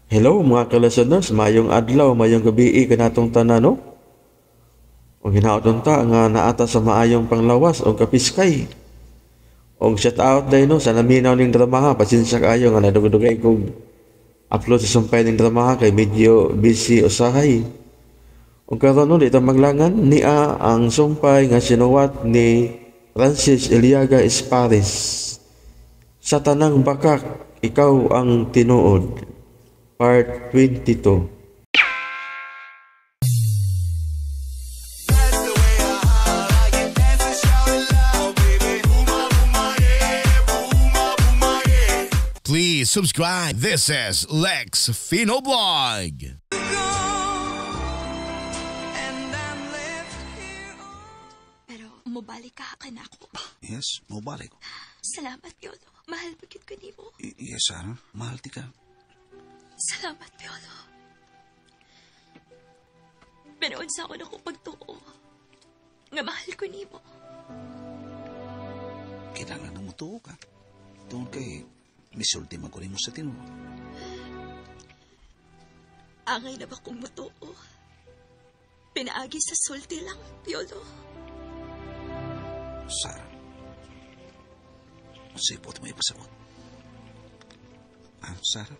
Hello mga kalasanos, mayong adlaw, mayong gabi kanatong tanan no. Og hinaot ta nga naata sa maayong panglawas o kapiskay. Og shout out day no sa naminaw ning drama ha, pasensya kaayo nga nadugay kog upload sa sumpay ning drama kay medyo busy usahay. Og karon no dito maglangan niya ang sumpay nga sinuwat ni Francis Iliaga Espares. Sa tanang bakak, ikaw ang tinuod. Part 22. Please subscribe. This is Lex Finoblog. Pero mubalik ka kanako. Yes, mobalik. Salamat, Piolo. Mahal pagkit ko ni mo. Yes, Sarah. Mahal ti ka. Salamat, Piolo. Pero unsa ako na ko pagtuo. Nga mahal ko ni mo. Kailangan na mo tuo ka. Doon kay misulti magunin mo sa tinuod. Angay na ba kong mutuo? Pinaagi sa sulti lang, Piolo. Sarah. Sipot mo ipasabot. Sarah.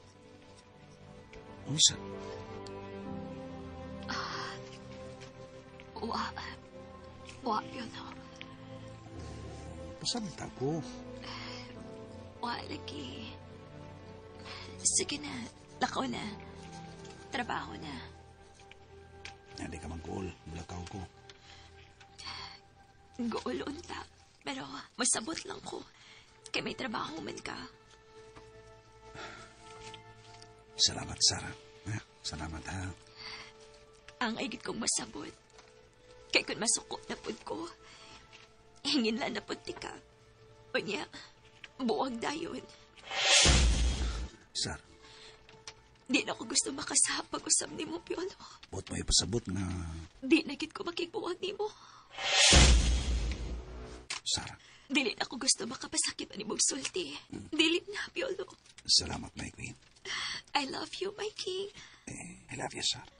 Unsa? Wa, Piolo. Pasabta ko. Wa, lagi. Sige na, lakaw na. Trabaho na. Hindi ka mag-goal. Blakaw ko. Gool unta. Pero masabot lang ko. Kaya may trabaho man ka. Salamat, Sarah. Salamat, ha. Ang aigit kong masabot. Kaya kung masuko na pud ko, hingin lang na pud ti ka. O niya, buwag dayon. Sarah, Di na ko gusto makasahap pag-usap ni mo, Piolo. buot mo ipasabot nga... Di na gid ko makigbuwag ni mo. Sarah, Dili na ko gusto makapasakit ni mong sulti. Dili na, Piolo. salamat, my queen. I love you, my king. I love you, Sarah.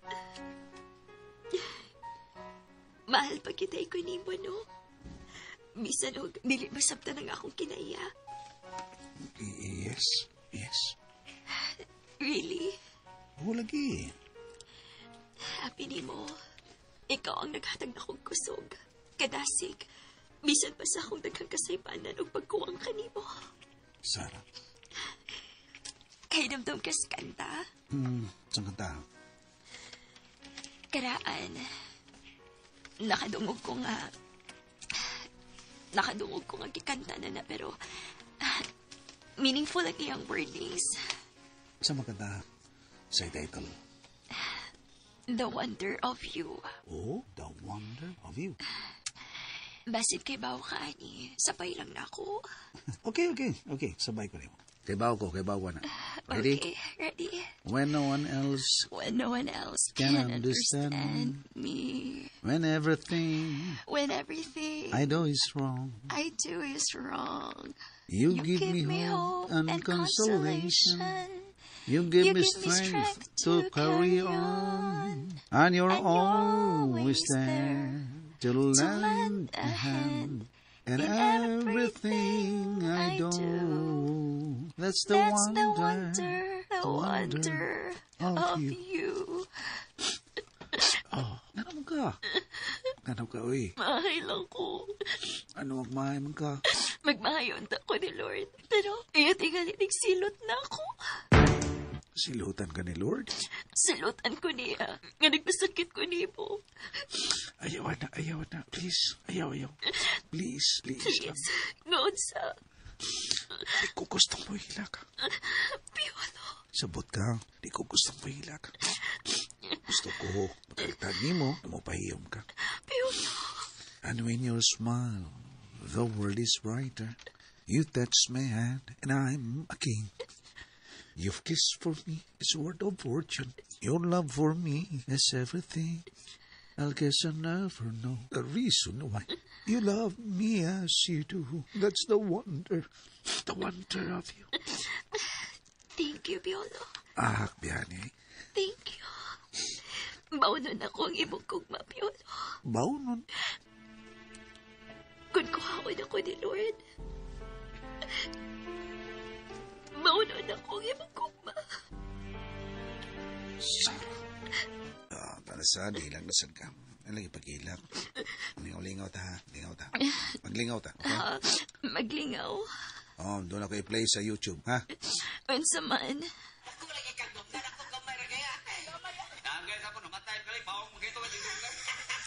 Mahal pa kita'y ko ni mo, no? Bisan og dili masabtan ang akong kinaya. Yes, yes. Really? Oo, lagi. Happy ni mo. Ikaw ang naghatag na kong kusog. Kadasig. Bisan pa sa akong daghang kasaypanan o pagkuwang kanimo. Sarah. Kay damdam kas kanta. Saan kanta? Karaan. Nakadungog ko nga gikanta na pero meaningful lagi ang wordings. Saan makanta? Sa title. The Wonder of You. Oh, The Wonder of You. Basit kay bawo ka ani, sapay lang na ako. Okay. Sabay ko rin. Kaibaw ko na. Ready? Okay, ready. When no one else When no one else can can understand understand me. When everything When everything I do is wrong, I do is wrong. you give me hope and consolation. You give me strength to carry on. And you're always there to lend a hand. And everything I do, that's the wonder of you. Ganun ka. Uy. Mahay lang ko. Ano magmahay man ka? Magmahayon ta ko ni Lord. Pero, iya tingali silot na ako. Silutan ka ni Lord? Silutan ko niya. Nga nagpasakit ko ni mo. Ayaw na. Please. Ayaw. Please lang. Please. Noon sa... Di ko gustong mahila ka. Piolo. Sabot ka. Di ko gustong mahila ka. Gusto ko, makaltagi mo, na mapahiyom ka. Piolo. And when you smile, the world is brighter. You touch my hand, and I'm a king. You've kissed for me is a word of fortune. Your love for me is everything. I'll guess I never know the reason why you love me as you do. That's the wonder of you. Thank you, Piolo. Ahak, biyani. Thank you. Maunon ako ang imong kugma, Piolo. Baunon. Kung kuhaon ako ni Lord, maunon ako ang imong kugma. Sarah. Tanasa, di lang nasan ka. Ano lagi pag-ilak? Lingaw-lingaw ta, ha? Lingaw ta. Maglingaw ta, okay? Maglingaw. Oh, doon ako i-play sa YouTube, ha? Unsa man.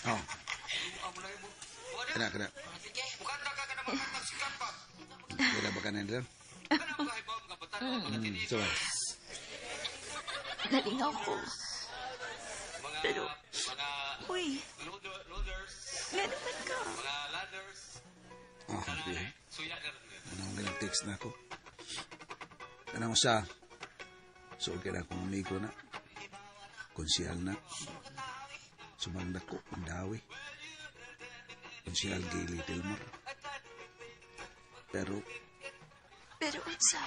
Oh. Kena. Kena ba kanan lang? So, Nalingaw ko. Pero, uy, nga naman ka. okay. Anong ganang text na ako? Kanang usa. So, kaya akong amigo na. Konsyal na. Sumanda ko, ang dawi. Konsyal Gili Tilmar. Pero, unsa?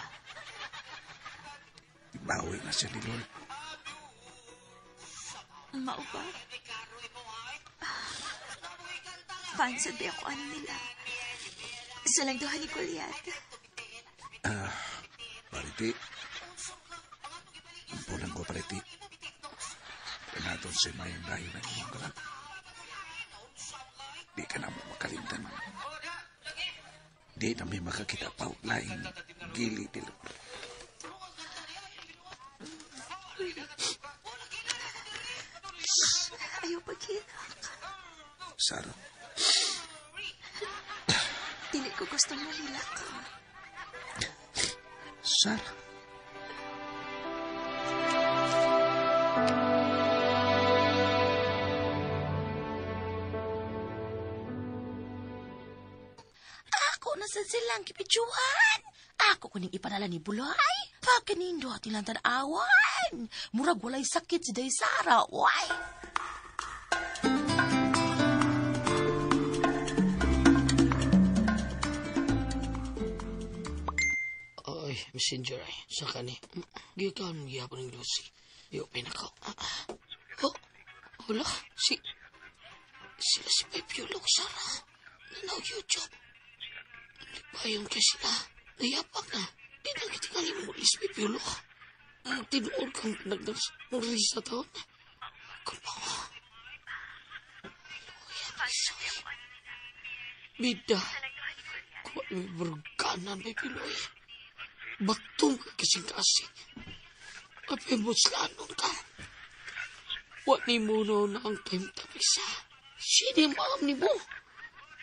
bawi na siya ni Lord. Mao ba? Pansad ba ako ano nila? Sa lang duha ni Goliath. Pariti. Ang pulang ko, pariti. Kanaton si Mayang dahil na iyong kalang. Di ka na mo makalimtan. Di na may makakita pa laing Gili Tilmar. Ayaw paghinak. Sarah. Dili ko gustong malilak ka. Sarah. Ako na sa silang kipidjuhan. Ako kuning ipadala ni Buloy. Pagkanindo at ilang tanawan. Murag walay sakit si Day Sara, why? Ay, messenger ay. Sa kani. Giyakan mo giyapon ng Lucy. Iyo, pinakaw. Oh, wala. Sila si Pepiolo, Sara. Nanaw YouTube. Lipayon ka sila. Nayapak na. Di na kitingali mo ulis, Pepiolo. Tinuod kang nag-release sa taon. Kung pa nga. Bida. Kuha may burganan, Pepiolo eh. Batong kasing-kasing. Apay mo slanon ka. Wat ni mo na ang time tapisa. Sino yung maam ni mo?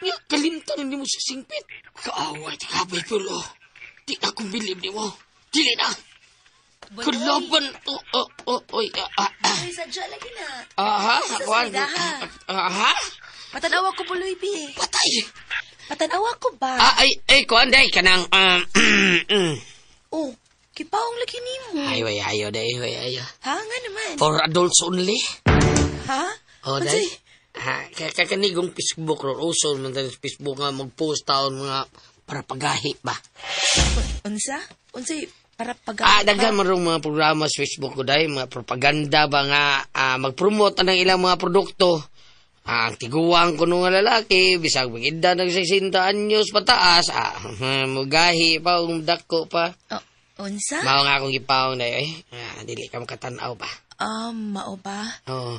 Nga kalimtan ni mo sa singpit. Kaaway ti kabay pulo. Di na akong bilib ni mo. Dili na. Kalaban. Oy. Ay, sadya lagi na. Aha. Sa Juan. salidaha. Aha. Patanawa ko, Buloy, bi. Patay. Patanawa ko ba? Ay, kuan day kanang Oh, kipaong lagi ni mo. Ayo day. Ha, nga naman. For adults only. Ha? Oh, Unsay? day. Kaya kanigong Facebook ron. Uso man tayo sa Facebook nga mag-post taon mga para pagahi ba. Unsa? Unsay para Daghan man rong mga programa sa Facebook ko day. Mga propaganda ba nga mag-promote ng ilang mga produkto. Ang tiguang ko nung lalaki, bisag maginda ng 60 anyos pataas, magahi pa, umdako pa. Unsa? Mao nga akong gipawang na dili ka makatanaw ba? Mao ba? Oo.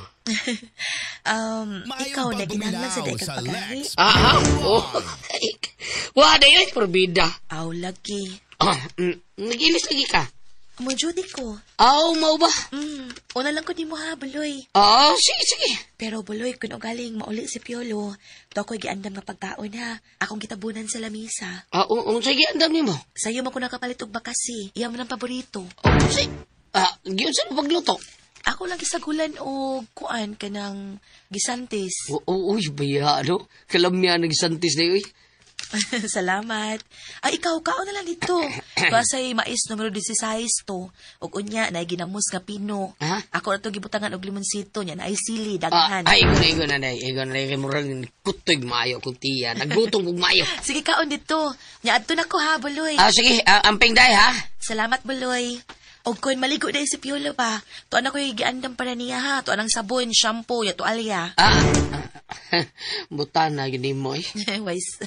Ikaw na ginahanglan sa daig sa pagkahi. Lex. Oh. Wala yun, forbida. Aw, lagi. Nag-ilis lagi ka. Mo Judy ko. Mau ba? Una lang ko di mo ha, Buloy. Sige. Pero Buloy, kung galing mauli si Piolo, to ako'y giandam nga pagkaon ha. Akong kitabunan sa lamisa. Sige, andam ni mo. Sa'yo mo ko nakapalit og bakasi. Iya mo ng paborito. Sige. Giyon sa pagluto. Ako lang gisagulan o kuan ka ng gisantis. Uy, baya, ano? Kalamyan nag-santis na yun. Salamat. Ikaw, kaon na lang dito. Basay mais numero 16 to. Ug unya, na ginamos nga pino. Ako na to gibutangan og limonsito niya, na ay sili, daghan. Igo na, kay murag kutoy maayo kung tiya. Nagutom kong maayo. Sige, kaon dito. Nya adto na ko ha, Buloy. Sige, amping day ha. Salamat, Buloy. O kung maligo dahil si Piolo pa, tuan ako yung giandam para niya ha. Tuan ang sabon, shampoo, ya tualya. Butana, yun mo eh. Wais,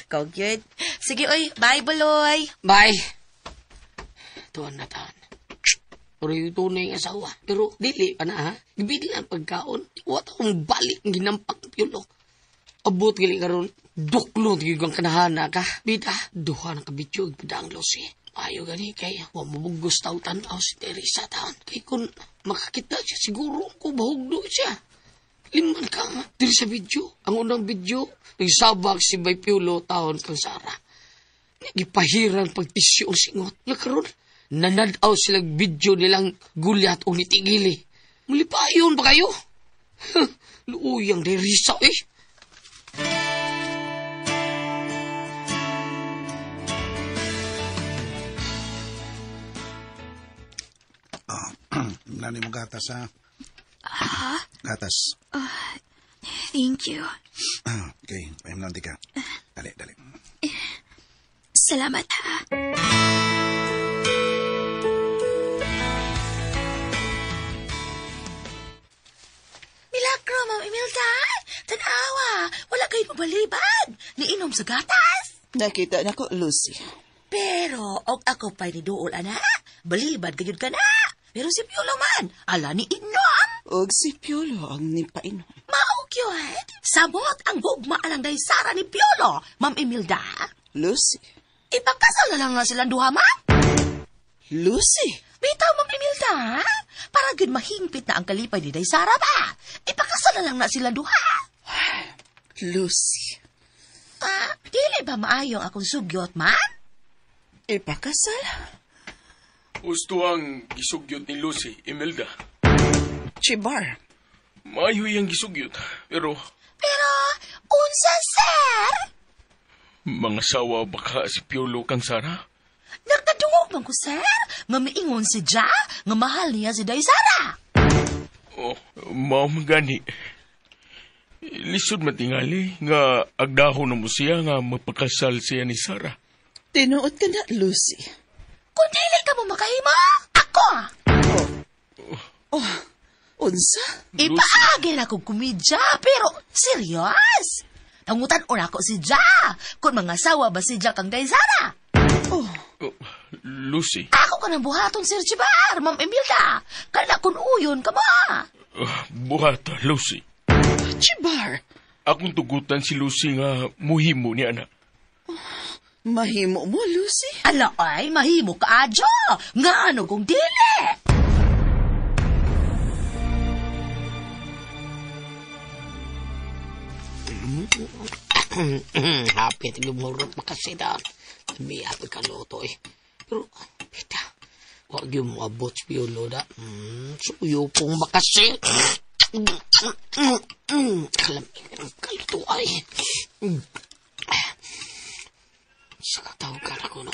kau cute. Sige, oy, bye, Buloy. Bye. Tuwan na tahan. Pero yung tunay ng asawa. Pero dili pa na ha. Gibili ang pagkaon. Wata akong balik ng ginampak ng Piolo. Abot gali karon duklot yung kanahana ka. Bida, duha ng kabitsyo, bida ang losi. Ayaw gani kay, wa mabugos tao tanaw si Teresa taon. Kay kung makakita siya, siguro ko bahugdo siya. Liman ka nga, diri sa video. Ang unang video, nagsabak si Bay Piolo taon kang Sara. Nagipahiran pagtisyo ang singot. Nga karon, nanadaw silang video nilang gulyat o nitigili. Mulipayon ba kayo? Luuyang Teresa eh. Nani mo gatas, ha? Gatas. Thank you. Okay, pahim lang ka. Dali. Salamat ha. Milagro, Ma'am Imelda. Tanawa, wala kayo mabalibad. Niinom sa gatas. Nakita na ko, Lucy. Pero, og ako pa'y niduol, ana. Balibad kayod ka na. Pero si Piolo man, ala ni inom. Og si Piolo ang nipainom. Maog yun. Sabot ang gugma alang day Sara ni Piolo, Ma'am Imelda. Lucy. Ipagkasal na lang nga silang duha, ma'am. Lucy? Bitaw, Ma'am Imelda. Para gud mahingpit na ang kalipay ni day Sara ba? Ipagkasal na lang na silang duha. Lucy. Dili ba maayong akong sugyot, ma'am? Ipakasal? Gusto ang gisugyot ni Lucy, Imelda. Chibar. Maayo iyang gisugyot, pero Unsa, sir? mga sawa baka si Piolo kang Sara? Nagtaduog man ko, sir. Nga miingon si Ja, nga mahal niya si day Sara. Oh, mao magani. Lisod matingali nga agdaho na mo siya nga mapakasal siya ni Sara. Tinuod ka na, Lucy. Kung dili ka mo makahimo, ako. Unsa? Ipaagi na akong kumidya, pero serious. Nangutan una ko si Ja, kung mga sawa ba si Ja kang day Sara. Oh, Lucy, Ako ka ng buhaton, Sir Chibar, Ma'am Imelda. Kala kun uyon ka ba? buhata, Lucy. Chibar. Akong tugutan si Lucy nga muhimo ni anak. Mahimo mo, Lucy? Ala ay, mahimo ka adyo. Nga ano kung dili? Hapit, lumurot makasidan. May hapit ka loto eh. Pero, pita, wag yung mga bots Piolo da. Suyo pong makasi. Kalamig ng kalito ay. Sa katawagan ako, no?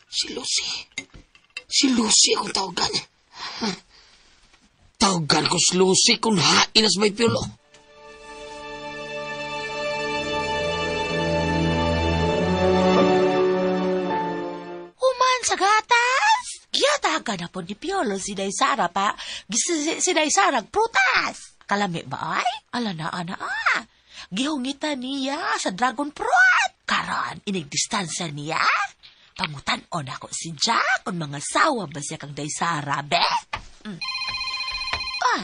Si Lucy. Si Lucy akong tawagan. Tawagan ko si Lucy kung hainas may Piolo. Human sa gatas. Giyataga na po ni Piolo si day Sara pa. Si day Sara prutas. Kalami ba ay? Ala na, ana gihungitan niya sa dragon fruit. Karon, inigdistansya niya. Pangutan-on ako si Jack kung mga sawa ba siya kang day Sara, be?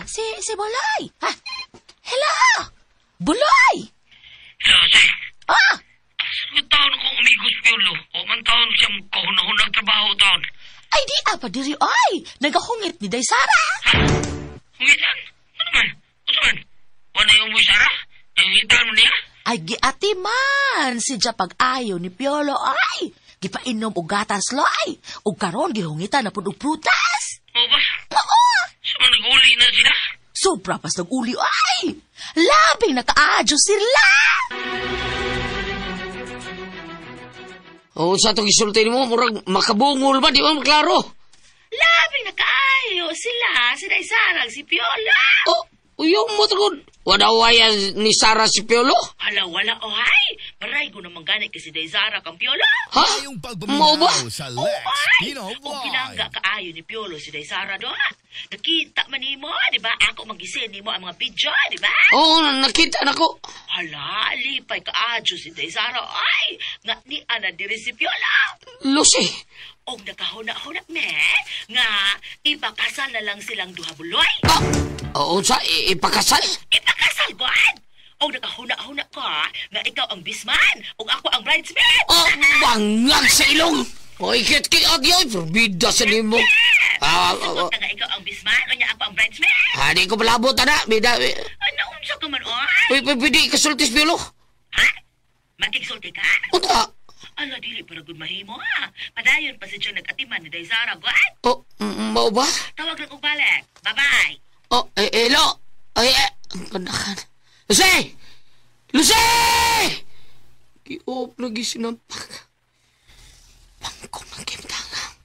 Si Buloy. Hello! Buloy! Lucy, Ah! saan taon akong umigos Piolo? O man taon siyang kahunahunang trabaho taon? Ay, di apa diri, oy! Nagahungit ni day Sara. Hungitan? Ano man? Ano man? Wala yung mo Sara? Nangitan mo niya? Ay, giati man si Jack pag-ayo ni Piolo, ay! Gipainom og gatas loy. Og karon gihungitan na pud og prutas. O ba? Oo! Sa mga nag-uli na sila? Sobra pas nag-uli, ay! Labing nakaadyo sila! O sa itong isultin mo, murag makabungol ba? Di ba maklaro? Labing nakaayo sila, si day Sarag, si Piolo. O, yung mo tagod. Wadawayan ni Sara si Piolo? Wala, ohay. Aray ko naman ganit kasi day Zara kang Piolo. Ha? Ngayong Mo ba? pagbaminaw sa Lex Pino O Vlog. pinangga kaayo ni Piolo si day Zara do. Nakita man nimo, di ba? Ako magisin nimo ang mga video, di ba? Oo, nakita na ko. Hala, lipay kaadyo si day Zara. Ay, nga ni ana diri si Piolo. Lucy, Og nakahuna-huna me, nga ipakasal na lang silang duha buloy. unsa ipakasal? Ipakasal, God! Og nakahuna-huna ka, nga ikaw ang bisman, og ako ang bridesmaid. Oh, bangag sa ilong. Oy, kit-kit agyoy, forbida sa nimo. Sugot na nga ikaw ang bisman, o niya ako ang bridesmaid. Di ko palabot, ana. Bida, Ano, unsa ka man, oy? pwede kasultis, Piolo. Ha? Magkiksulti ka? Unta? Ala, dili para gud mahimo, ha? Padayon pa siya nag-atiman ni Daisara, God. Oh, mau ba? Tawag lang og balik. Bye-bye. Oh, hello. Ay, ang kanakan. Lucy! Lucy! Giop lagi sinampak. Pangkong ng kimtangang.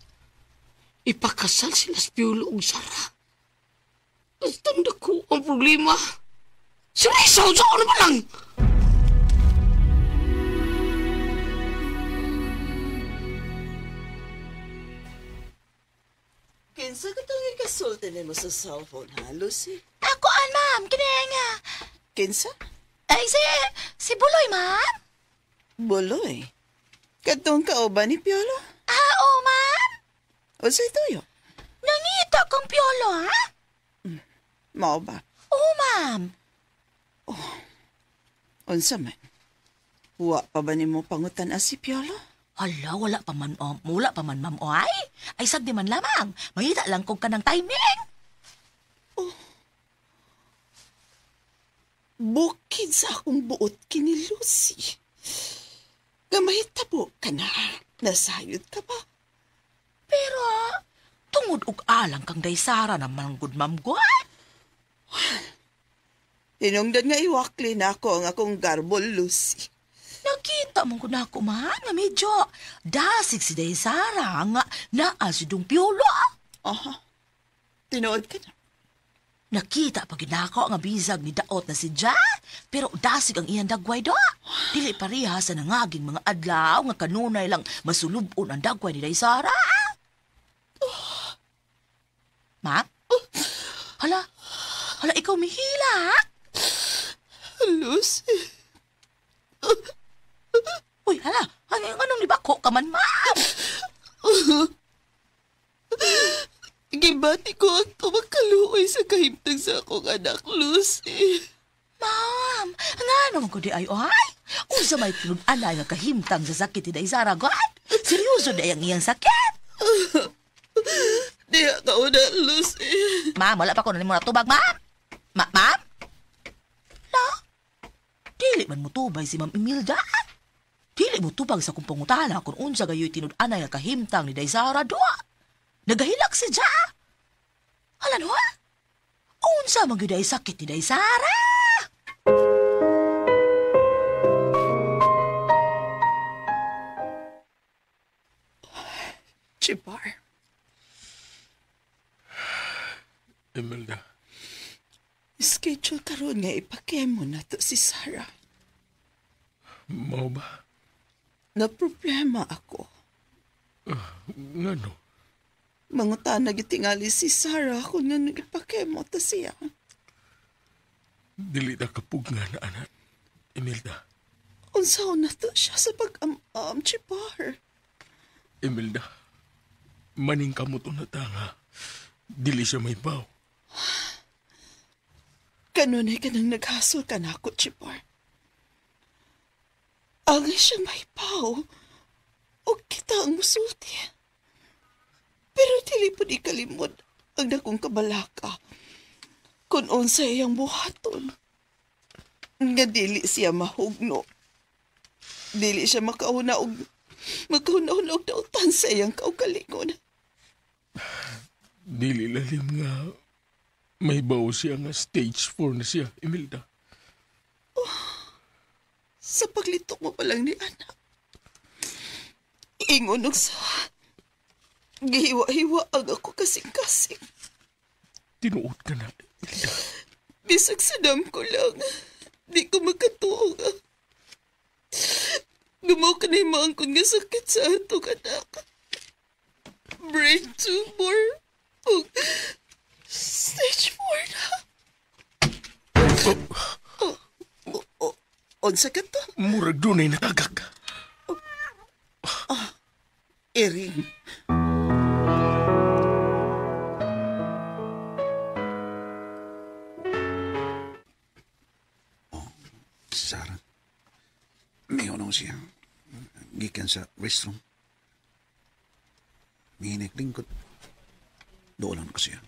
Ipakasal sila sa Piolo og Sara. Basta ko ang problema. Surisaw sa ano ba lang? Kinsa ka itong ikasulti mo sa cellphone, ha, Lucy? Ako, ma'am. Kinaya nga. Kinsa? Ay, si Buloy, ma'am. Buloy. Katong kauban ni Piolo? Oo, ma'am. O sa ituyo? Nangita kang Piolo, ha? Mao ba? Oo, ma'am. Unsa man? Wa pa ba ni mo pangutan si Piolo? Hala, wala pa man, ma'am, oy. Ay, sagdi man lamang. Mahita lang kong kanang timing. Bukid sa akong buot kini Lucy. Gamay tabo ka na. Nasayod ka ba? Pero, tungod og alang kang Daisara naman good ma'am God. Tinungdan nga iwakli na ako ang akong garbol, Lucy. Nakita mo ko na ako, ma'am, nga medyo dasig si Daisara nga naasidong Piolo. Aha. Tinood ka na. Nakita pag ginako nga bisag ni daot na si Ja, pero dasig ang iyang dagway do. Dili pareha sa nangaging mga adlaw nga kanunay lang masulubon ang dagway ni Daisara. Ma'am? Hala, ikaw mihila. Lucy. Uy, hala, anong libako ka man, ma'am? Gibati ko ang tumakaluoy sa kahimtang sa akong anak, Lucy. Ma'am, nga naman ko di ay, Unsa may tinud-anay nga kahimtang sa sakit ni Daisara, God? Seryoso na ang iyang sakit? Diya ka una, Lucy. Ma'am, wala pa ko na mo natubag, ma'am. Ma'am? La? Dili man mo tubay si Ma'am Imelda. Dili mo tubag sa kung pangutana kung unsa gayo'y tinud-anay nga kahimtang ni Daisara, do. Nagahilak si Ja. Hala, no? Unsa man gyud ay sakit ni Daisara? Chibar. Imelda, Schedule karon nga ipakemo na to si Sarah. mau ba? Na problema ako. Ngano? Mangutan na gitingali si Sarah kung nga nagipakemo ta siya. Dili na kapug nga na, anak. Imelda, Unsaon na to siya sa pag-am-am, Chibar. Imelda, maning kamuto na tanga. Dili siya may baw. Kanunay ka nang naghasol ka na ako, Chibar. Angay siya may pao. O kita ang musulti. Pero dili po di kalimod ang dakong kabalaka. Kung unsa iyang buhaton. Nga dili siya mahugno. Dili siya makauna og dautan sa iyang kaugalingon. Dili lalim nga may baw siya nga stage 4 na siya, Imelda. Sa paglitok mo pa lang ni anak. Ingon og sa gihiwa-hiwa ang ako kasing-kasing. Tinuod ka na, Imelda. Bisag sa dam ko lang. Di ko makatuog. Gumaw ka na maangkon nga sakit sa atong anak. Brain tumor. O stage 4 na. Unsa ka to? Murag dunay natagak. Ering. Sarah, may unong siya. Gikan sa restroom. Mihinik lingkod. Doon lang ko siya.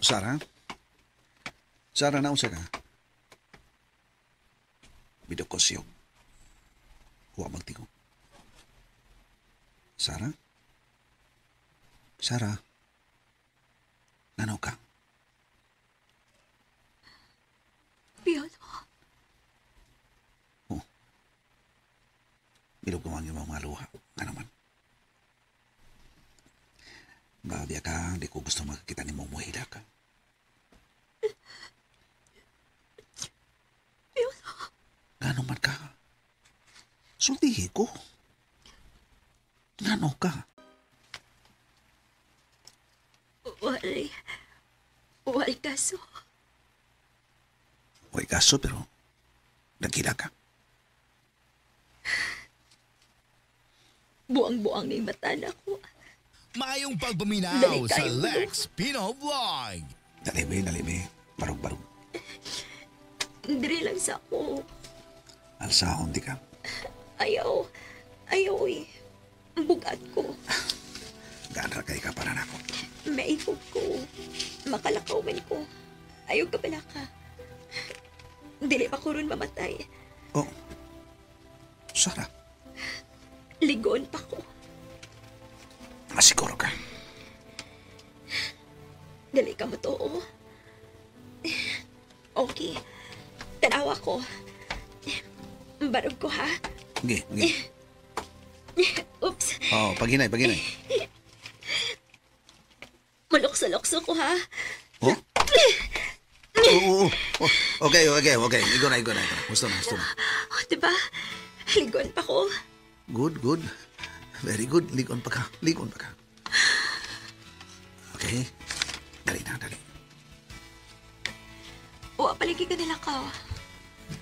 Sarah? Sarah, naunsa ka? Bidok ko siyok. Huwag magtigo. Sarah? Sarah? Nanaw ka? Piolo. Bilog ko ang iyong mga luha. Nga naman. Babiya ka, di ko gusto makakita ni mo muhila ka. Piolo. Nga naman ka. Sultihi ko. Nga no ka. Wal kaso. Huwag kaso pero nagkila ka. Buang-buang na yung mata na ko. Mayong pagpaminaw Dali sa tayo, Lex Pino Vlog. Dalibi. Barog-barog. Diri lang sa ako. Alsahon di ka. Ayaw eh. Bugat ko. Gaan ra kay ka para nako. Maikog ko. Makalakawan ko. Ayaw ka pala ka. Dili pa ko ron mamatay. Oh. Sarah, Ligon pa ko. masiguro ka. Dili ka mo to. Okay. Tanawa ko. Barog ko ha. Gi. Oops. Oh, paghinay. Malokso-lokso ko ha. Oh? Oo. Okay. Igo na. Gusto na. Oh, diba? Ligon pa ko. Good. Very good. Ligon pa ka. Okay. Dali. Wa palagi ka nila ka.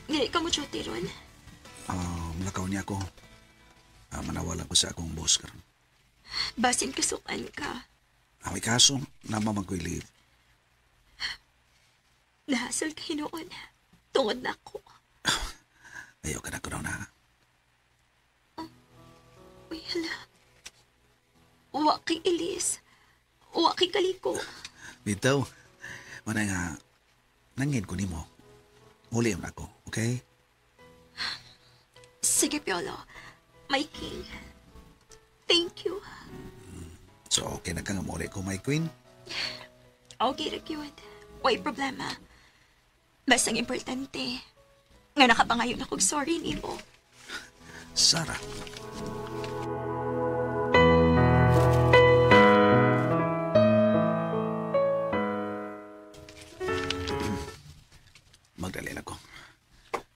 Dili ka mo chuti ron. Nakaw niya ako. Manawala ko sa akong boss karon. Basin kasukan ka. May kaso, namamang ko'y leave. Nahasal ka hinoon. Tungod na ako. Ayaw ka na ko na. Uy, hala. Wa kay Elise. Wa kay Kaliko. Bitaw, manay nga, nangin ko ni mo. Huli yun ako, okay? Sige, Piolo. My king. Thank you. So, okay na ka nga muli ko, my queen? Okay, Ragyod. Way problema. Basta ang importante. Nga nakapangayon akong sorry ni mo. Sarah. Magdali na ko.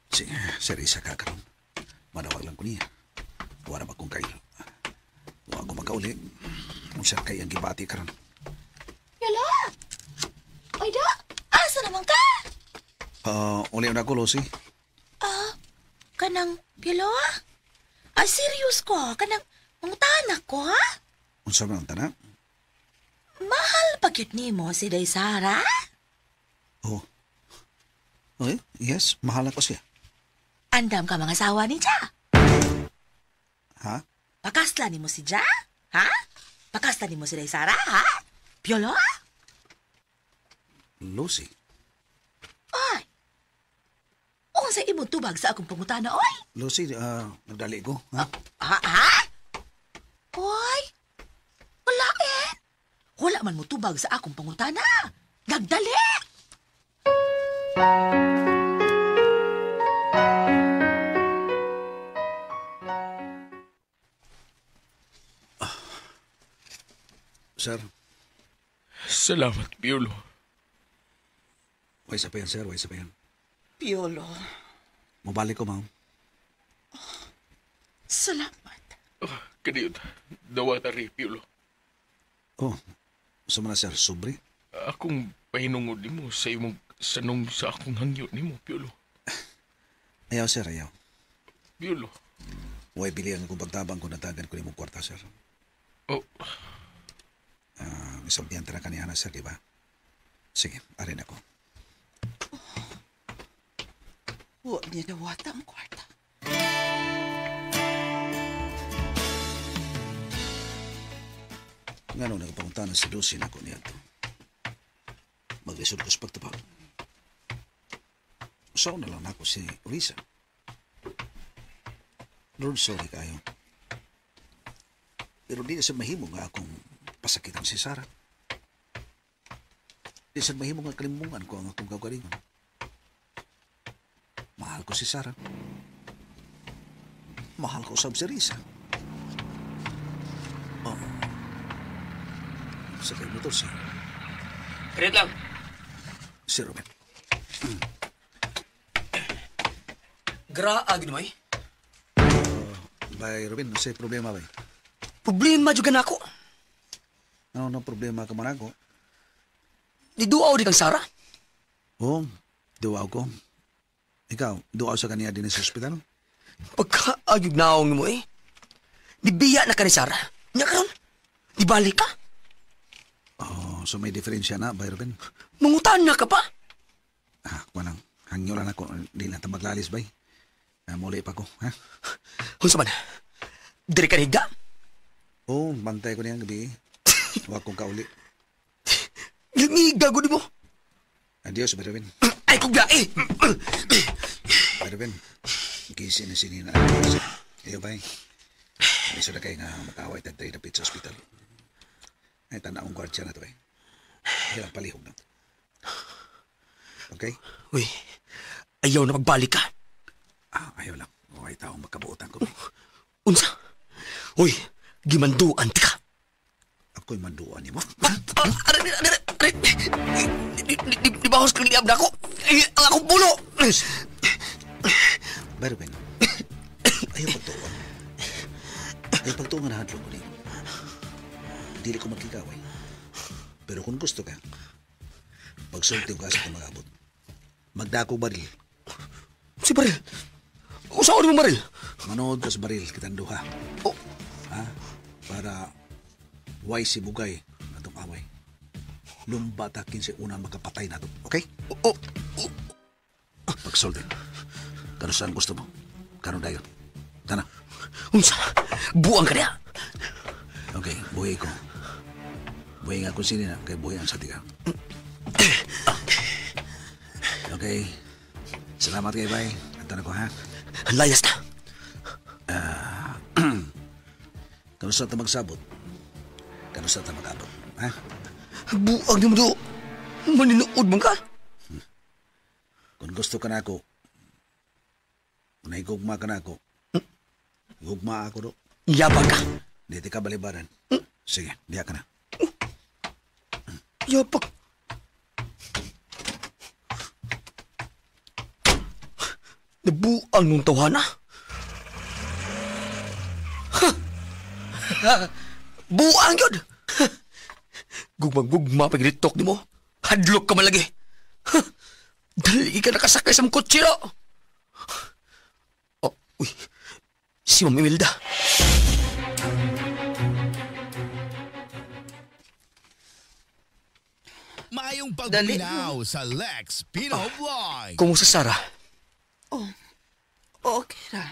Sige, serisa ka karon. Manawag lang ko niya. Wala ba kong kayo? Huwag ko magkauli. Unsa kay ang gibati karon. Yala! Ay da! Asa naman ka? Uli na ko, Lucy. Kanang Piolo? Serious ko. Kanang mangutahan ako, ha? Unsa man ang tanan? Mahal pa gyud nimo si Daysara? Oh. Okay, yes, mahal ako siya. Andam ka mga asawa ni Ja. Ha? Pakasla nimo si Ja? Ha? Pakasla nimo si Daysara, ha? Piolo? Lucy. Ay! Unsa imong tubag sa akong pangutana, oy? Lucy, nagdali ko. Ha? Ha? Oy! Wala eh! Wala man mo tubag sa akong pangutana. Nagdali! Sir, Salamat, Piolo. way sa pa yan, sir. Way sa pa yan. Piolo. Mabalik ko, ma'am. Salamat. Kaniyot, dawata rin, Piolo. Oh, sa mga sir, sobre? Akong pahinungod ni mo sa imong sanong sa akong hangyo ni mo, Piolo. Ayaw, sir, ayaw. Piolo. Huwag bilihan kung pagtabang kung natagan ko ni mong kwarta, sir. Oh, Isampihan tara kaniyana, sir, di ba? Sige, arin ako. Huwag niya nawata ang kwarta. Nga nung nagpapuntahan sa dosin ako niya ito. Maglisod ko sa pagtabang. Usaw na lang ako si Risa. Lord, sorry kayo. Pero di na sa mahimo nga akong pasakitan si Sarah. Di sa mahimo nga kalimungan ko ang akong kagalingon. Mahal ko si Sarah. Mahal ko sab si Risa. Oh. Sakay motor si Kredit lang. Ruben. Graag mo Bay, Ruben, sa problema bay? Problema juga na ako. Ano problema ka man ako? Niduaw di kang Sara. Oo, duwaw ko. Ikaw, duwaw sa kaniya din sa ospital? Pagkaagig naong mo Nibiya na ka ni Sara. Nya karon. Di balik ka. Oh, so may diferensya na, bay, Ruben? Mangutan na ka pa. Wanang, hangyo lang ako. Di lang ta maglalis, bay. Muli pa ko, ha? Unsa man? Diri ka higda? Oo, bantay ko niyang gabi. Huwag kong kauli. Gago di mo. Adios, bay, Ruben. Ay, kugla eh. Bay, Ruben, kisi na sinina. Iyo, bay. Iso na kayo nga makaway tayo na pizza hospital. Ay, tanaong kwartya na to, eh. Hilang palihog na. Okay? Uy, ayaw na magbalik ka. Ayaw lang. Okay, taong magkabuotan ko. Unsa? Uy, gimanduan ka. Ako'y manduan niyo mo. Di ba hos kong liab na ako? Ang akong pulo! Pero, Ben, ayaw pagtuon. Ayaw pagtuon na hadlo ko niyo. Dili ko magkikaway. Pero kung gusto ka, magsulti ka sa mag-abot. Magdako baril. Si Baril? Usaon mo Baril? Manood ka sa baril, kitang duha. Oh. Ha? Para way si Bugay na itong away. Lumbatakin si una makapatay na ito. Okay? Pagsulti. Kano saan gusto mo? Kano dayon? Tana. Unsa? Buang ka niya. Okay, buhay ko. Buhay nga kung sino na, kay buhay ang sa tiga. Okay. Salamat kay Bay. Antan ako, ha? Layas na. Kano saan ta magsabot? Kano saan ta mag-abot? Ha? Buang ni mo do. Maninuod man ka. Kung gusto ka na ako, kung naigugma ka na ako, gugma ako do. Yabang ka. Dito ka balibaran. Sige, diya ka na. Yabang. Nabuang nung tawana. Buang yun. Gugmang-gugma pag-ritok ni mo. Hadlok ka malagi. Dali ka nakasakay sa kutsiro. Oh, uy. Si Ma'am Imelda. Mayong pagpaminaw sa Lex Pino Vlog. Kumusta, Sarah? Okay ra.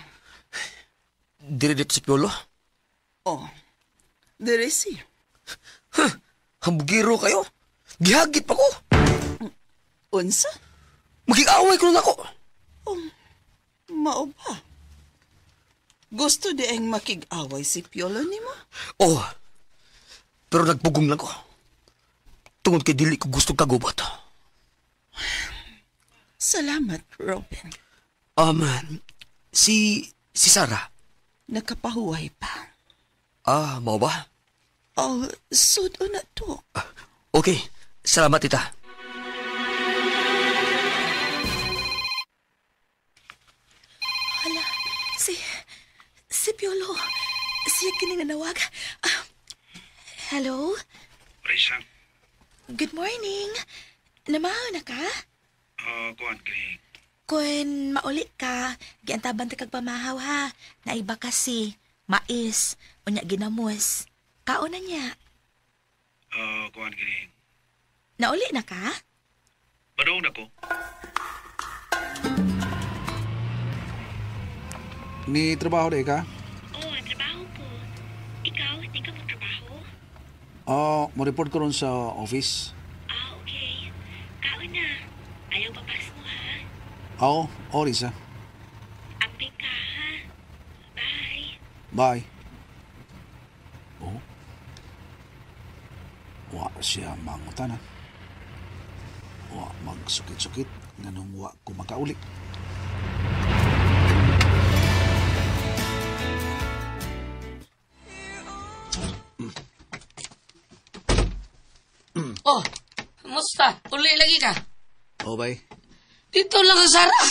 Diri dito si Piolo? Dire siya. Hambugiro kayo? Gihagit pa ko. Unsa? Magkikaway ko lang ako. Mao ba? Gusto di ang makig-away si Piolo nimo? Oh, pero nagpugong lang ko. Tungod kay dili ko gusto kagubot. Salamat, Robin. Si Sarah. Nakapahuway pa. Mau ba? Sudo na to. Okay, salamat tita. Si Good morning. Namahaw na ka? Kuan, Greg. Kung mauli ka, giantaban ta kag pamahaw ha. Naiba kasi, mais, unya ginamos. Kaon na niya. Kuan, Greg. Nauli na ka? Padung na ko. Ni trabaho day ka? Oo, trabaho ko. Ikaw, di ka mo trabaho? Mo report ko ron sa office. Okay. Kaon na. Ayaw papas mo, ha? Oris ha. Amping ka, ha? Bye. Bye. Wa siya mangutan ha. Wa magsukit-sukit nganong wa ko makauli. Oh, musta? Uli lagi ka? Bay. Dito lang ang Sara.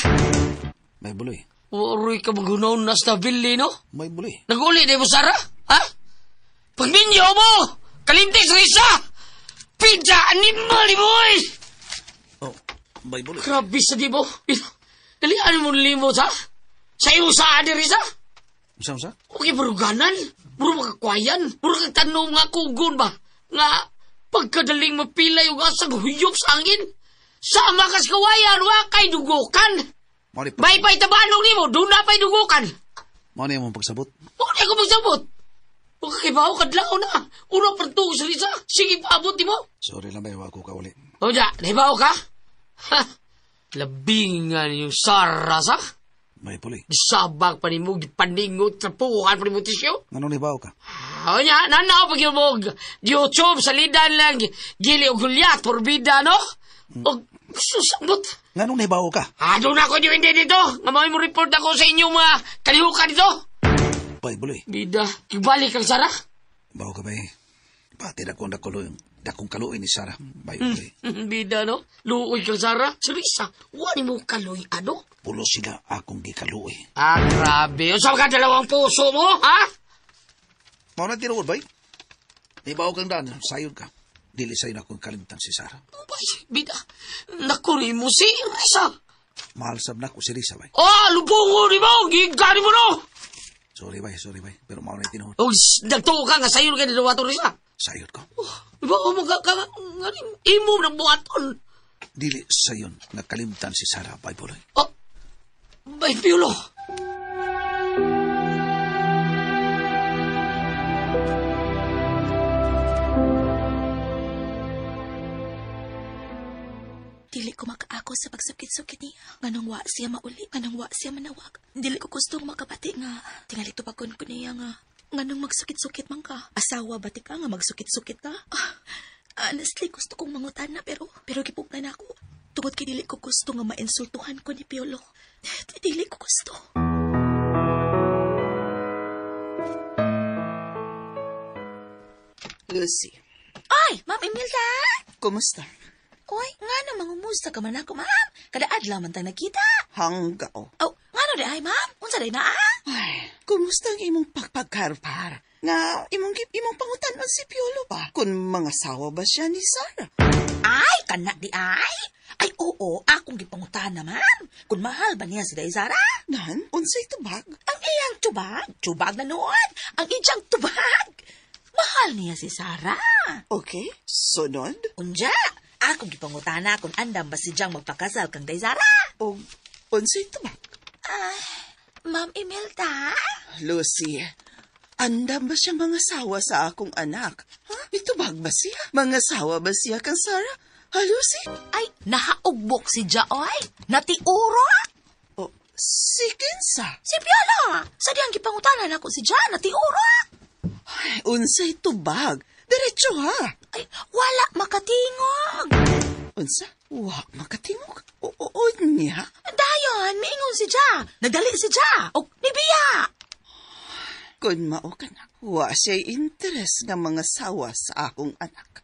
May buloy. Waroy ka maghunaw na sa bili, no? May buloy. Nag-uli di mo, Sara? Ha? Pagminyo mo! Kalintis risa! Pidya! Animal, di boy! May buloy. Grabe sa di mo. Dalian mo limot, ha? Sa iyo sa adi risa? Sa? Okay, baruganan. Puro makakwayan. Puro kagtanong nga kugon ba? Nga, pagkadaling mapila yung asang huyop sa angin. Sama kas kawayan, wakay dugukan. Bay-bay tabanong ni mo, doon na pa'y dugukan. Mo na yung pagsabot. Huwag ko magsabot. Huwag kakibaw, kadlaw na. Una parto sa risa. Sige, paabot di mo. Sorry lang ba, wa ko kauli. O da, nahibaw ka? Ha? Labingan yung saras, ha? May buloy. Sabag pa ni mo, paningot, trapuhan pa ni mo tisyo. Nganong nibaw ka? O niya, nanaw pag yung mo, YouTube, salidan lang, gili o gulyat, porbida, no? O, susabot. Nganong nibaw ka? Doon ako yung hindi dito. Nga mo report ako sa inyong mga kalihukan dito. May buloy. Bida, ibalik kang Sara. Bawo ka ba eh. Pati dakong kaluoy ni Sarah. May buloy. Bida, no? Luoy kang Sara. Serisa, wani mo kaloy, ano? Pulo sila akong gikaluoy. Grabe. O saan ka dalawang puso mo, ha? Mao na tinuod bay. Nibaw kang dan, sayod ka. Dili sa'yo na akong kalimtan si Sarah. Bay, bida, nakuri mo si Risa. Mahal sab na ko si Risa bay. Lubungo ni mo, gigani mo, no? Sorry bay. Pero mao na tinuod. O, nagtuo ka nga sa'yo ka na dawato Risa. Sayod ko. Diba, imo ng buhaton. Dili sayon nakalimtan si Sarah bay buloy. Bay, Piolo. Dili ko makaako sa pagsukit-sukit niya. Nganong wa siya mauli, nganong wa siya manawag. Dili ko gustong makabati nga. Tingali tupakon ko niya nga. Nganong magsukit-sukit man ka. Asawa bati ka nga magsukit-sukit ka. Honestly, gusto kong mangutana pero gipugnan ako. Tungod kay dili ko gusto nga mainsultuhan ko ni Piolo. Dili ko gusto. Lucy, Ay, Ma'am Imelda! kumusta? Oy, nga namang umusta ka man ako, ma'am. Kada adlaw man tayo nakita. Hanggao. Oh, nga no di ay, ma'am. Unsa day na Ay, kumusta ang imong pagpagkarpar? Nga, imong pangutanon si Piolo ba? Kung mga sawa ba siya ni Sarah? Ay, kanak di ay. Ay, oo, akong gipangutan na, ma'am. Kung mahal ba niya si Daizara? Nan, unsay tubag? Ang iyang tubag. Tubag na noon. Ang iyang tubag. Mahal niya si Sarah. Okay, sunod. Unja, akong gipangutana kung andam ba si Jang magpakasal kang Daizara. O, unsay tubag? Ay, Ma'am Imelda? Lucy, andam ba siya mga sawa sa akong anak? Ha? Itubag ba siya? Mga sawa ba siya kang Sarah? Ha, Lucy? Ay, nahaugbok si Jaoy. Natiuro. O, si Kinsa? Si Piolo. Sa diyang gipangutanan ako si Jan. Natiuro. Ay, unsay tubag? Diretso ha. Ay, wala makatingog. Unsa? Wa makatingog. Oo niya. Dayon, miingon si Ja. Nagdali si Ja. O, nibiya. Kung mao ka na, wa siya'y interes nga mga sawa sa akong anak.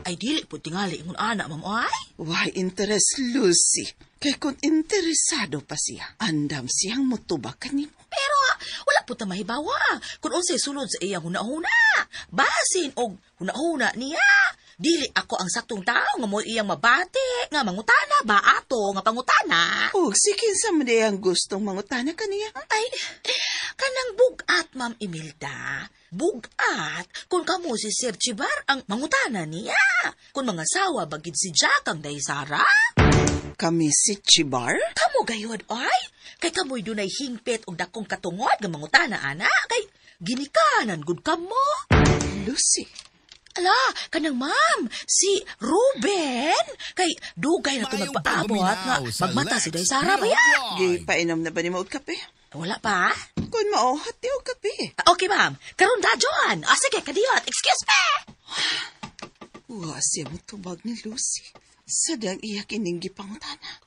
Ay, dili po tingali ingon anak, ma'am, ay. Why interes, Lucy? Kay kung interesado pa siya, andam siyang mutubak kanimo. Pero, wala po ta mahibawa. Kung unsay sulod sa iyang hunahuna. Basin og hunahuna niya. Dili ako ang saktong tao nga mo iyang mabati, nga mangutana ba ato nga pangutana. O, sige sa mga ang gustong mangutana kaniya. Ay, kanang bugat, Ma'am Imelda. Bugat kung kamo si Sir Chibar ang mangutana niya. Kung mga sawa bagid si Jack ang Daysara. Kami si Chibar? Kamo gayod, ay. Kay kamoy dunay hingpit og dakong katungod nga mangutana, ana. Kay ginikanan gud kamo. Lucy. Ala, kanang ma'am, si Ruben. Kay dugay na ito Maayong magpaabot nga pagpaminaw sa magmata Lex si Daysara ba ya? Pinoy. Gipainom na ba ni mo og kape? Wala pa? Kung mauhat di og kape. Okay, ma'am. Karon da, John. Sige, kadiyot. Excuse me. Wa siya mo tubag ni Lucy. Sadang iya kining gipangutana.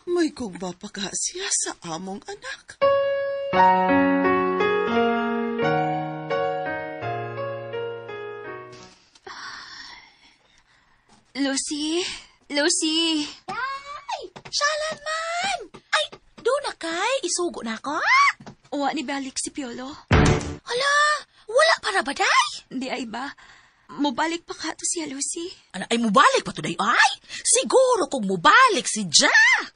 May kugba pa ka siya sa among anak. Lucy? Lucy? Ay, syalan man. Ay, doon na kay. Isugo na ako. Wa ni balik si Piolo. Hala, wala para ba, day? Di ay ba? Mubalik pa ka to siya, Lucy. Ano, ay mubalik pa to, day? Ay, siguro kung mubalik si Jack.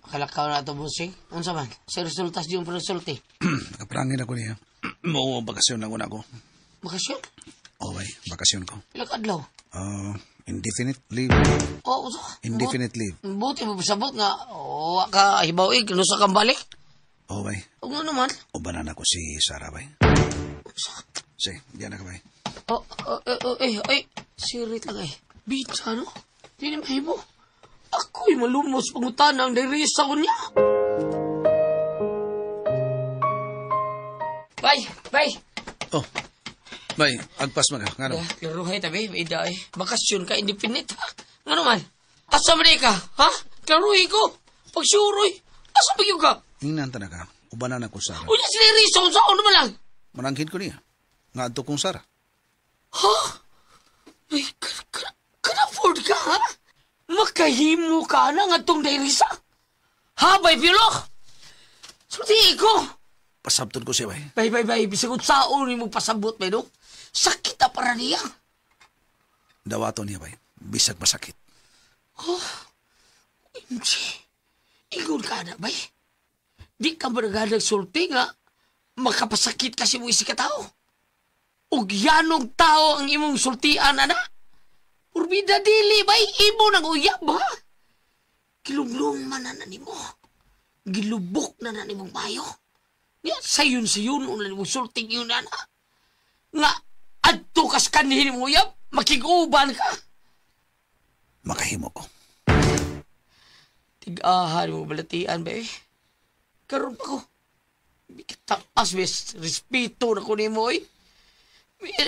Kalakaw na ito, Busing. Unsa man? Sa resultas di yung resulti. Nakaplangin ako niya. Mo bakasyon lang una ko. Bakasyon? Okay, bakasyon ko. Ilang adlaw? Indefinite leave. Oo, so. Indefinite leave. Buti mo pasabot nga. O, ka hibaw no sa kang balik. Okay. O nga naman. Ubanan ako si Sarah, bay. Sige, diyan na ka, bay. Sirit lang Bitsa, no? Di na mahimo. Ako'y malumos pangutan ang derisa ko niya. Bay! Oh, bay, agpas maga. Nga no? Klaruhay tabi, ida bakasyon ka, independent, ha? Nga naman? Asa man ka, ha? Klaruhay ko. Pagsuroy. Asa ba yung ka? Hinanta na ka. Ubanan ako, Sarah. Unya si derisa kung saan naman lang. Manangkin ko niya. Nga ato kong Sarah. Ha? Ay, kan-afford ka, ha? Makahimo ka na nga itong derisa. Ha, bay, Piolo? Sulti ko. Pasabtod ko siya, bay. Bay, bisag kung saan mo pasabot, bay, no? Sakit na para niya. Dawato niya, bay. Bisag masakit. Ingon ka na, bay. Di ka ba nagsulti nga makapasakit kasi mo isi ka tao? O yanong tao ang imong sultian, ana? Urbida dili, bay. Imo nang uyab, ha? Kilumlong man na nimo. Gilubok na nimong mayo. Nga, sayon, ulan mo sulting yun, ana. Nga, adto kas kanhin mo uyab, makiguban ka. Makahimo ko. Tigahan mo balatian, bay. Karoon pa ko. Bikataas, bes. Respeto na ko ni mo, eh.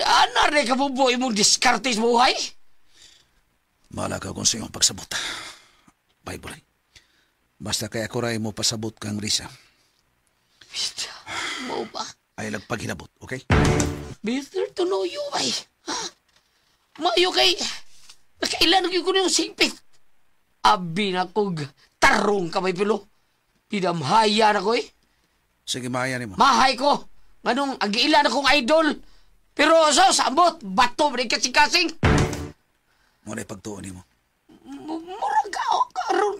Anar na kabuboy mong diskartes mo, hay? Mahala ka kung sa iyong pagsabot. Bible. Basta kaya ko rin mo pasabot kang Risa. Bista, mo ba? Ay nagpaghinabot, okay? Better to know you, bay. Ha? Mayo kay... Nakailan ko yung singpit. Abi na kog tarong ka, may pilo. Pinamhaya na ko, eh. Sige, mahaya ni mo. Mahay ko. Nganong, agiilan akong idol. Pero sa ambot, bato ba rin kasing-kasing? Muna ipagtuon ni mo. Murag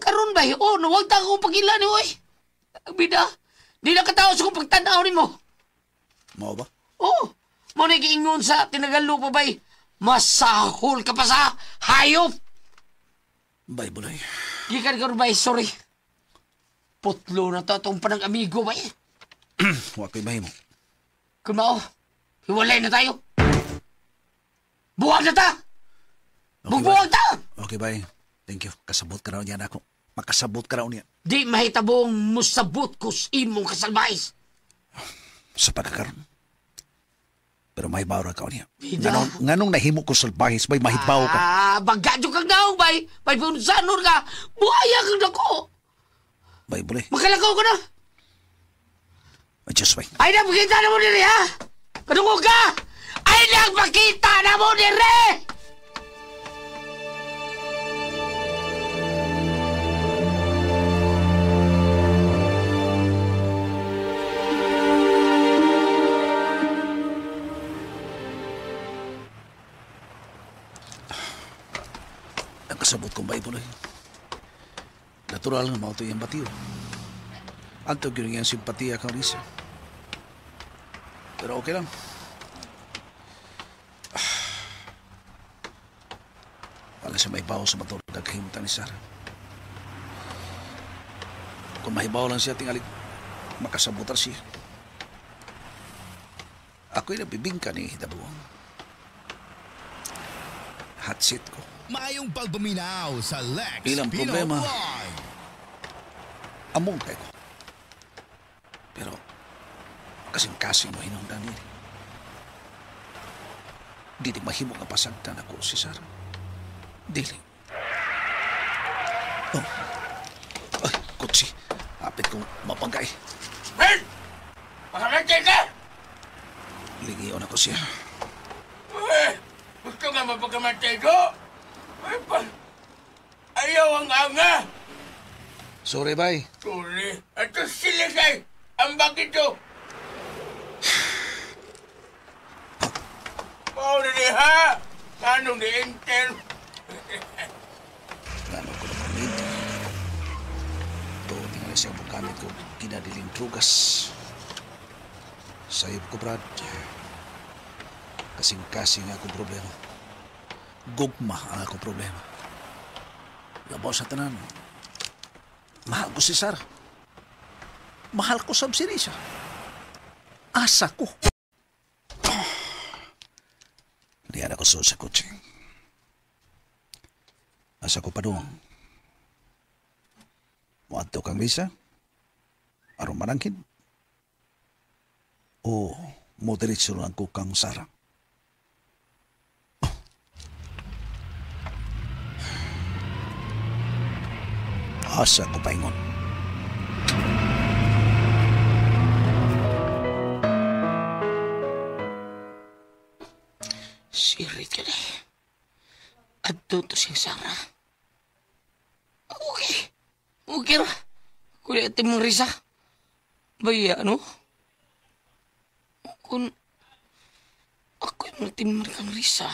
karon ba? O, nawag ta akong pag-ilan ni mo, eh. Bida, di na katao sa kong pagtanaw ni mo. Mao ba? Oh, mo na giingon sa tinagalo pa bay. Masahol ka pa sa hayop. Bible. Gikan ka bay, sorry. Putlo na to itong panang amigo bay. Huwag ko'y bahimo. Kung mao, hiwalay na tayo. Buwag na ta! Bubuwag ta! Okay, bye. Thank you. Kasabot ka raw niya na ako. Makasabot ka raw niya. Di mahitabong musabot ko sa imong kasalbais. Sa pagkakaroon. Pero mahibaw ra ka niya. Bida. Nganong nahimo ko salbahis, bay mahibaw ka. Bagadyo kang naong bay. Bay punsanor ka. Buhaya kang dako. Bay, bule. Makalakaw ka na. Adjust, bay. Ay, napakita na mo nire, ha? Kadungog ka! Ay, napakita na mo nire! Ambot kong bay puloy. Natural nga mauto yung batiyo. Antog yun yung simpatiya kang Risa. Pero okay lang. Wala siya may baho sa motor nagkahimutan ni Sarah. Kung mahibaw lang siya tingali makasabutar siya. Ako'y nabibingka ni Dabuang. Hot seat ko. Mayong pagpaminaw sa Lex Ilang Pino problema. Vlog. Among kayo ko. Pero kasing-kasing mo hinungdan niya. Di mahimo nga pasagtan ako si Sarah. Dili. Oh. Ay, kutsi. Apit kong mapagay. Ben! Makamatay ka! Ligiyon ako siya. Gusto nga mapagkamatay ko? Ayaw ang anga! Sorry, bay. Sorry. Ito sila kay ang bakit to. Mau na ni ha? Anong ni-enter? Gano'n ko naman need. Ito, tingnan siya ang gamit ko. Kinadiling drugas. Sayop ko, Brad. Kasing-kasing akong problema. Gugma ang akong problema. Labaw sa tanan. Mahal ko si Sarah. Mahal ko sab si Risa. Asa ko. Diyan ako sa kotse. Asa ko pa doon. Muadto kang Risa? Aron manangkin? O mo diretso lang ko kang Sarah? Asa ko paingon. Sirit ka na. Adto to si Sarah. Okay. Okay ra. Kuya ati mong Risa. Baya, ano? Kung ako'y matimar kang Risa,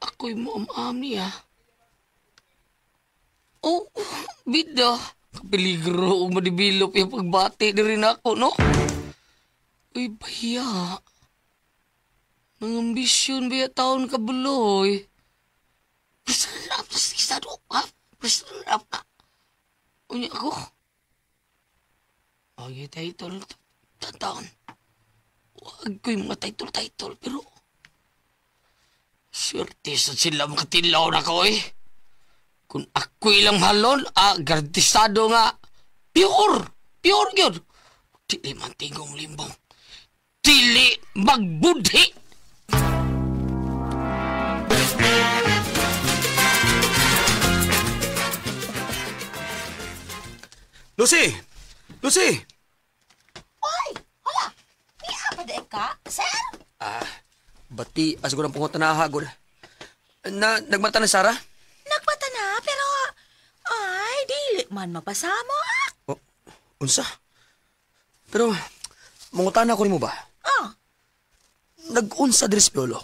ako'y maam-am niya. Oh, bida. Kapeligro o madibilop yung pagbati na rin ako, no? Uy, baya. Nangambisyon baya taon ka buloy. Presarap na sisa do, ha? Presarap na. Unya ako. Ay, title. Taon. Huwag ko yung mga title, pero... Swerte sa sila makatilaw na ko, eh. Kung ako ilang halon, garantisado nga, pure yun. Dili man tingong limbong. Dili magbudhi. Lucy! Lucy! Oy! Hala! Iya pa de ka, sir? Bati, asagod ang pungot na nahagod. Nagmata na Sarah? Nagpata na, pero... Ay, dili man mapasamo, ha? Oh, unsa? Pero, mangutan ako ni mo ba? Oh, Nag-unsa diri sa piolo?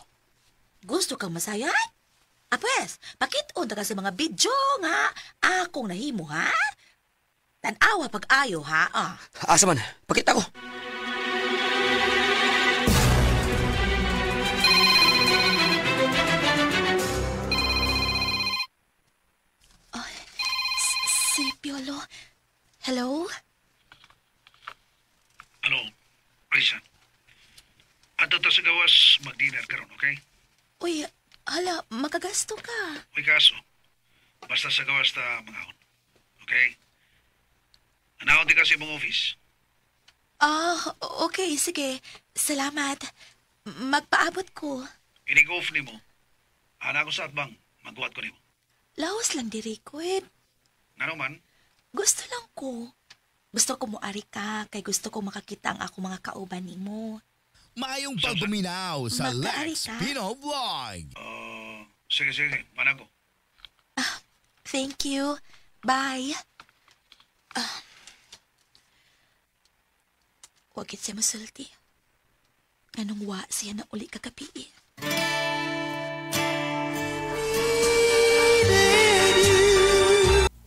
gusto kang masayat? Pues, pakit-on ta ka sa mga video nga akong nahimo, ha? Tanawa pag-ayo, ha? Asa man, pakita ko. Si Piolo. Hello? Ano, Risa? Ato ta sa gawas, mag-dinner karon, okay? Uy, hala, makagasto ka. May kaso. Basta sa gawas ta mangahon. Okay? Anahon di kasi mong office. Okay, sige. Salamat. Magpaabot ko. Inig off ni mo. Ana ko sa atbang. Magbuhat ko ni mo. Laos lang diri ko, eh. Ano man? Gusto lang ko. Gusto ko moari ka, kay gusto ko makakita ang ako mga kauban nimo. Mayong pagpaminaw sa Magkaari Lex ka? Pino Vlog. Sige. Mana ko. Thank you. Bye. Wagit siya masulti. Anong wa siya na uli kagabi.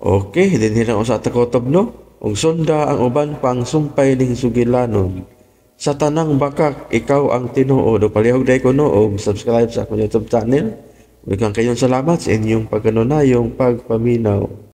Okay, din hirang usa ta kotob no. Ug sunda ang uban pang sumpay ning sugilanon. Sa tanang bakak, ikaw ang tinuod. O palihog day ko no, o subscribe sa akong YouTube channel. Daghang kayong salamat sa inyong pagkanunayong pagpaminaw.